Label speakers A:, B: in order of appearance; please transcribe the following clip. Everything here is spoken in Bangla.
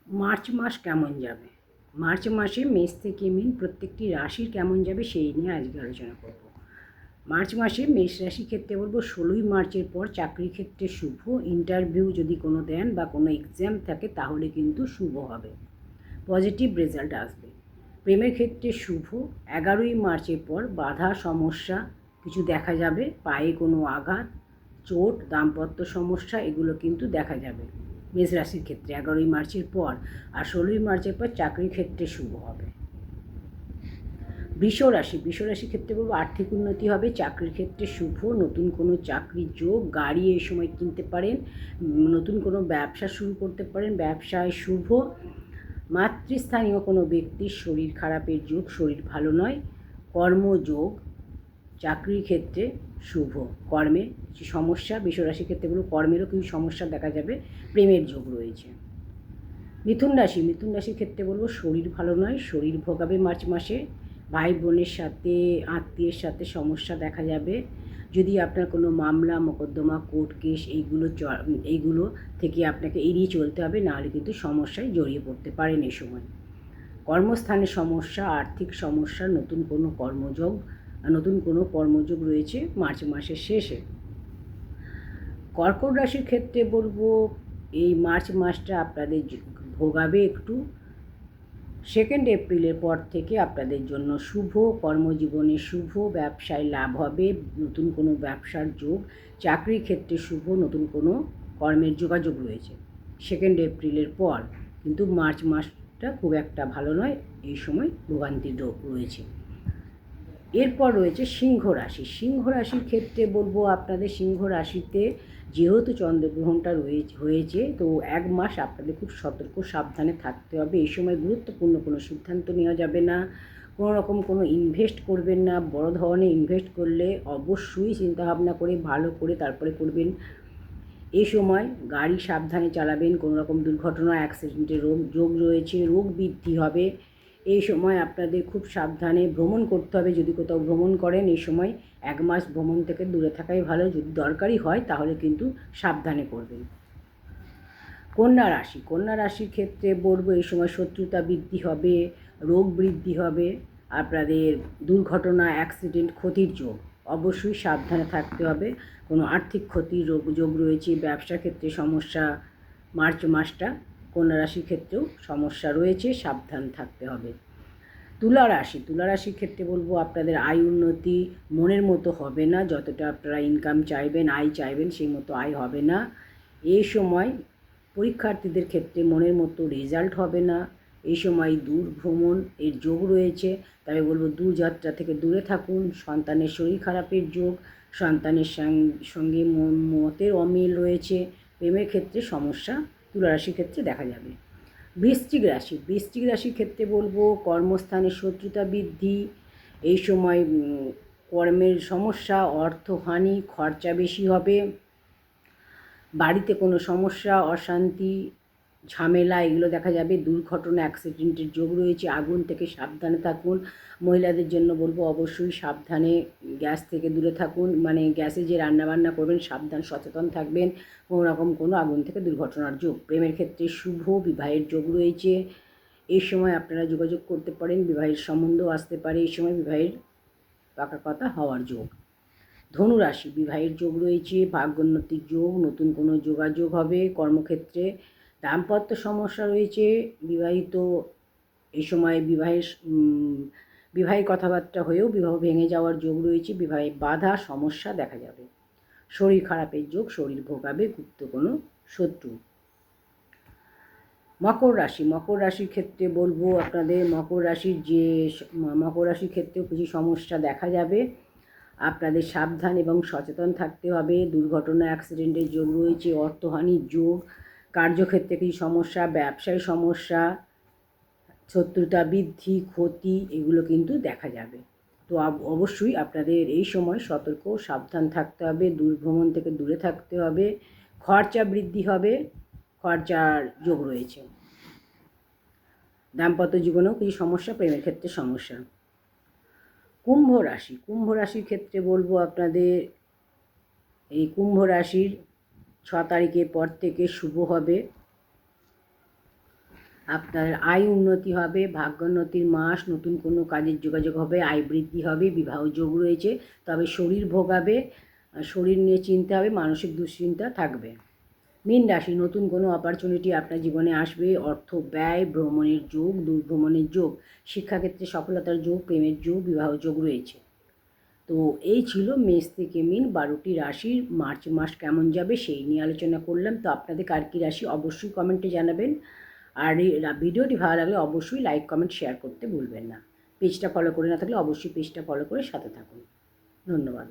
A: মার্চ মাস কেমন যাবে? মার্চ মাসে মেষ থেকে মিন প্রত্যেকটি রাশির কেমন যাবে সেই নিয়ে আজকে আলোচনা করব। মার্চ মাসে মেষ রাশির ক্ষেত্রে বলবো 16ই মার্চের পর চাকরির ক্ষেত্রে শুভ। ইন্টারভিউ যদি কোনো দেন বা কোনো এক্সাম থাকে তাহলে কিন্তু শুভ হবে, পজিটিভ রেজাল্ট আসবে। প্রেমের ক্ষেত্রে শুভ। 11ই মার্চের পর বাধা সমস্যা কিছু দেখা যাবে, পায়ে কোনো আঘাত, চোট, দাম্পত্য সমস্যা এগুলো কিন্তু দেখা যাবে মেষ রাশির ক্ষেত্রে 11ই মার্চের পর। আর 16ই মার্চের পর চাকরির ক্ষেত্রে শুভ হবে। বৃষ রাশির ক্ষেত্রে বলবো আর্থিক উন্নতি হবে, চাকরির ক্ষেত্রে শুভ, নতুন কোনো চাকরির যোগ, গাড়ি এই সময় কিনতে পারেন, নতুন কোনো ব্যবসা শুরু করতে পারেন, ব্যবসায় শুভ। মাতৃস্থানীয় কোনো ব্যক্তির শরীর খারাপের যোগ, শরীর ভালো নয়। কর্মযোগ, চাকরির ক্ষেত্রে শুভ। কর্মে কিছু সমস্যা, বৃষরাশির ক্ষেত্রে বলবো কর্মেরও কিছু সমস্যা দেখা যাবে, প্রেমের যোগ রয়েছে। মিথুন রাশির ক্ষেত্রে বলবো শরীর ভালো নয়, শরীর ভোগাবে মার্চ মাসে। ভাই বোনের সাথে, আত্মীয়ের সাথে সমস্যা দেখা যাবে। যদি আপনার কোনো মামলা মোকদ্দমা কোর্ট কেস এইগুলো থেকে আপনাকে এড়িয়ে চলতে হবে, নাহলে কিন্তু সমস্যায় জড়িয়ে পড়তে পারেন এই সময়। কর্মস্থানে সমস্যা, আর্থিক সমস্যা, নতুন কোনো কর্মযোগ রয়েছে মার্চ মাসের শেষে। কর্কট রাশির ক্ষেত্রে বলবো এই মার্চ মাসটা আপনাদের ভোগাবে একটু। 2 এপ্রিলের পর থেকে আপনাদের জন্য শুভ, কর্মজীবনে শুভ, ব্যবসায় লাভ হবে, নতুন কোনো ব্যবসার যোগ, চাকরির ক্ষেত্রে শুভ, নতুন কোনো কর্মের যোগাযোগ রয়েছে 2 এপ্রিলের পর। কিন্তু মার্চ মাসটা খুব একটা ভালো নয়, এই সময় ভোগান্তি রয়েছে। এরপর রয়েছে সিংহ রাশির ক্ষেত্রে বলবো আপনাদের সিংহ রাশিতে যেহেতু চন্দ্রগ্রহণটা হয়েছে, তো 1 মাস আপনাদের খুব সতর্ক সাবধানে থাকতে হবে। এই সময় গুরুত্বপূর্ণ কোনো সিদ্ধান্ত নেওয়া যাবে না, কোনো রকম কোনো ইনভেস্ট করবেন না। বড় ধরনের ইনভেস্ট করলে অবশ্যই চিন্তাভাবনা করে ভালো করে তারপরে করবেন। এই সময় গাড়ি সাবধানে চালাবেন, কোনো রকম দুর্ঘটনা অ্যাক্সিডেন্টের যোগ রয়েছে, রোগ বৃদ্ধি হবে। এই সময় আপনাদের খুব সাবধানে ভ্রমণ করতে হবে, যদি কোথাও ভ্রমণ করেন এই সময় 1 মাস ভ্রমণ থেকে দূরে থাকাই ভালো, যদি দরকারি হয় তাহলে কিন্তু সাবধানে করবেন। কন্যা রাশির ক্ষেত্রে বলবো এই সময় শত্রুতা বৃদ্ধি হবে, রোগ বৃদ্ধি হবে, আপনাদের দুর্ঘটনা অ্যাক্সিডেন্ট ক্ষতির যোগ, অবশ্যই সাবধানে থাকতে হবে। কোনো আর্থিক ক্ষতির যোগ রয়েছে, ব্যবসার ক্ষেত্রে সমস্যা মার্চ মাসটা। কন্যা রাশির ক্ষেত্রেও সমস্যা রয়েছে, সাবধান থাকতে হবে। তুলা রাশির ক্ষেত্রে বলবো আপনাদের আয় উন্নতি মনের মতো হবে না, যতটা আপনারা ইনকাম চাইবেন, আয় চাইবেন সেই মতো আয় হবে না। এই সময় পরীক্ষার্থীদের ক্ষেত্রে মনের মতো রেজাল্ট হবে না। এই সময় দূর ভ্রমণ এর যোগ রয়েছে, তাই বলবো দূরযাত্রা থেকে দূরে থাকুন। সন্তানের শরীর খারাপের যোগ, সন্তানের সঙ্গে মতের অমিল রয়েছে। প্রেমের ক্ষেত্রে সমস্যা তুলা রাশির ক্ষেত্রে দেখা যাবে। বৃশ্চিক রাশির ক্ষেত্রে বলবো কর্মস্থানে শত্রুতা বৃদ্ধি, এই সময় কর্মের সমস্যা, অর্থহানি, খরচা বেশি হবে, বাড়িতে কোনো সমস্যা, অশান্তি, ঝামেলা এগুলো দেখা যাবে। দুর্ঘটনা অ্যাক্সিডেন্টের যোগ রয়েছে, আগুন থেকে সাবধানে থাকুন। মহিলাদের জন্য বলবো অবশ্যই সাবধানে গ্যাস থেকে দূরে থাকুন, মানে গ্যাসে যে রান্নাবান্না করবেন সাবধান সচেতন থাকবেন, কোনো রকম কোনো আগুন থেকে দুর্ঘটনার যোগ। প্রেমের ক্ষেত্রে শুভ, বিবাহের যোগ রয়েছে, এই সময় আপনারা যোগাযোগ করতে পারেন, বিবাহের সম্বন্ধ আসতে পারে, এই সময় বিবাহের পাকা কথা হওয়ার যোগ। ধনুরাশি, বিবাহের যোগ রয়েছে, ভাগ্যোন্নতির যোগ, নতুন কোনো যোগাযোগ হবে। কর্মক্ষেত্রে দাম্পত্য সমস্যা রয়েছে, বিবাহিত এই সময় বিবাহের কথাবার্তা হয়েও বিবাহ ভেঙে যাওয়ার যোগ রয়েছে, বিবাহে বাধা সমস্যা দেখা যাবে। শরীর খারাপের যোগ, শরীর ভোগাবে গুপ্ত কোনো শত্রু। মকর রাশির ক্ষেত্রে বলবো আপনাদের মকর রাশির ক্ষেত্রেও কিছু সমস্যা দেখা যাবে, আপনাদের সাবধান এবং সচেতন থাকতে হবে। দুর্ঘটনা অ্যাক্সিডেন্টের যোগ রয়েছে, অর্থহানির যোগ, কার্যক্ষেত্রে কিছু সমস্যা, ব্যবসায় সমস্যা, শত্রুতা বৃদ্ধি, ক্ষতি এগুলো কিন্তু দেখা যাবে। তো অবশ্যই আপনাদের এই সময় সতর্ক সাবধান থাকতে হবে, ভ্রমণ থেকে দূরে থাকতে হবে। খরচা বৃদ্ধি হবে, খরচার যোগ রয়েছে। দাম্পত্য জীবনেও কিছু সমস্যা, প্রেমের ক্ষেত্রে সমস্যা। কুম্ভ রাশির ক্ষেত্রে বলবো আপনাদের এই কুম্ভ রাশির 6 তারিখের পর থেকে শুভ হবে, আপনার আয় উন্নতি হবে, ভাগ্যোন্নতির মাস, নতুন কোনো কাজের যোগাযোগ হবে, আয় বৃদ্ধি হবে, বিবাহ যোগ রয়েছে। তবে শরীর ভোগাবে, শরীর নিয়ে চিন্তা হবে, মানসিক দুশ্চিন্তা থাকবে। মীন রাশি, নতুন কোনো অপরচুনিটি আপনার জীবনে আসবে, অর্থ ব্যয়, ভ্রমণের যোগ, দূর ভ্রমণের যোগ, শিক্ষাক্ষেত্রে সফলতার যোগ, প্রেমের যোগ, বিবাহ যোগ রয়েছে। তো এই ছিল মেষ থেকে মীন 12টি রাশির মার্চ মাস কেমন যাবে সেই নিয়ে আলোচনা করলাম। তো আপনাদের কার কী রাশি অবশ্যই কমেন্টে জানাবেন। আর এই ভিডিওটি ভালো লাগলে অবশ্যই লাইক কমেন্ট শেয়ার করতে ভুলবেন না। পেজটা ফলো করে না থাকলে অবশ্যই পেজটা ফলো করে সাথে থাকুন। ধন্যবাদ।